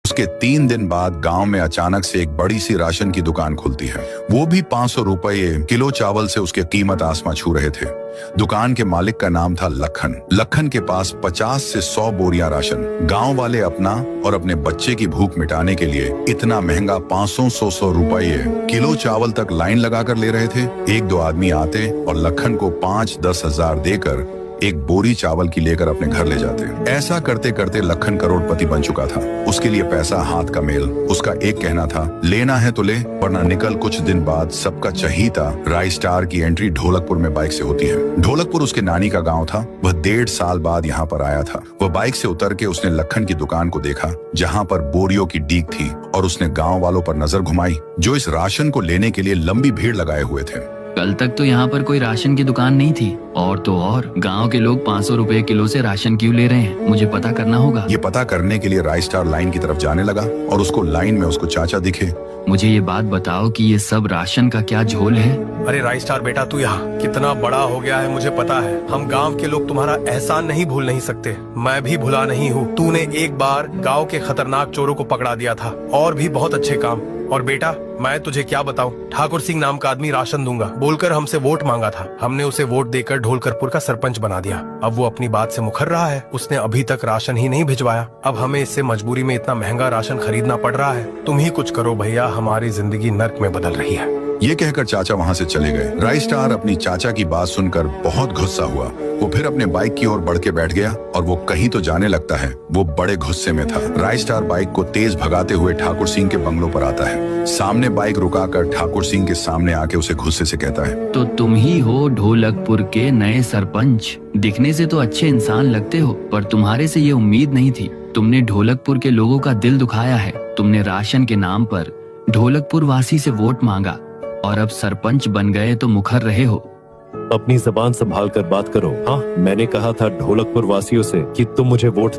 उसके 3 दिन बाद गांव में अचानक से एक बड़ी सी राशन की दुकान खुलती है। वो भी 500 रुपये किलो चावल से उसके कीमत आसमां छू रहे थे। दुकान के मालिक का नाम था लखन। लखन के पास 50 से 100 बोरियां राशन। गांव वाले अपना और अपने बच्चे की भूख मिटाने के लिए इतना महंगा 500-100 रुपये किलो चावल तक लाइन लगाकर ले रहे थे। 1-2 आदमी आते और लखन को 5-10 हजार देकर एक बोरी चावल की लेकर अपने घर ले जाते। ऐसा करते करते लखन करोड़पति बन चुका था। उसके लिए पैसा हाथ का मेल। उसका एक कहना था, लेना है तो ले, वरना निकल। कुछ दिन बाद सबका चहीता राई स्टार की एंट्री ढोलकपुर में बाइक से होती है। ढोलकपुर उसके नानी का गांव था। वह 1.5 साल बाद यहाँ पर आया था। वह बाइक से उतर के उसने लखन की दुकान को देखा, जहाँ पर बोरियों की डीक थी, और उसने गाँव वालों पर नजर घुमाई, जो इस राशन को लेने के लिए लंबी भीड़ लगाए हुए थे। कल तक तो यहाँ पर कोई राशन की दुकान नहीं थी, और तो और गांव के लोग 500 रुपए किलो से राशन क्यों ले रहे हैं? मुझे पता करना होगा। ये पता करने के लिए राई स्टार लाइन की तरफ जाने लगा और उसको लाइन में उसको चाचा दिखे। मुझे ये बात बताओ कि ये सब राशन का क्या झोल है? अरे राई स्टार बेटा, तू यहाँ कितना बड़ा हो गया है मुझे पता है। हम गांव के लोग तुम्हारा एहसान नहीं भूल नहीं सकते। मैं भी भुला नहीं हूँ। तूने एक बार गांव के खतरनाक चोरों को पकड़ा दिया था, और भी बहुत अच्छे काम। और बेटा, मैं तुझे क्या बताऊं, ठाकुर सिंह नाम का आदमी राशन दूंगा बोलकर हमसे वोट मांगा था। हमने उसे वोट देकर ढोलकपुर का सरपंच बना दिया। अब वो अपनी बात से मुकर रहा है। उसने अभी तक राशन ही नहीं भिजवाया। अब हमें इससे मजबूरी में इतना महंगा राशन खरीदना पड़ रहा है। तुम ही कुछ करो भैया, हमारी जिंदगी नर्क में बदल रही है। ये कहकर चाचा वहाँ से चले गए। राई स्टार अपनी चाचा की बात सुनकर बहुत गुस्सा हुआ। वो फिर अपने बाइक की ओर बढ़ के बैठ गया, और वो कहीं तो जाने लगता है। वो बड़े गुस्से में था। राई स्टार बाइक को तेज भगाते हुए ठाकुर सिंह के बंगलों पर आता है। सामने बाइक रुकाकर ठाकुर सिंह के सामने आके उसे गुस्से से कहता है, तो तुम ही हो ढोलकपुर के नए सरपंच। दिखने से तो अच्छे इंसान लगते हो, पर तुम्हारे से ये उम्मीद नहीं थी। तुमने ढोलकपुर के लोगों का दिल दुखाया है। तुमने राशन के नाम पर ढोलकपुर वासी से वोट मांगा, और अब सरपंच बन गए तो मुखर रहे हो। अपनी जबान संभाल कर बात करो। हाँ, मैंने कहा था ढोलकपुर वासियों से कि तुम मुझे वोट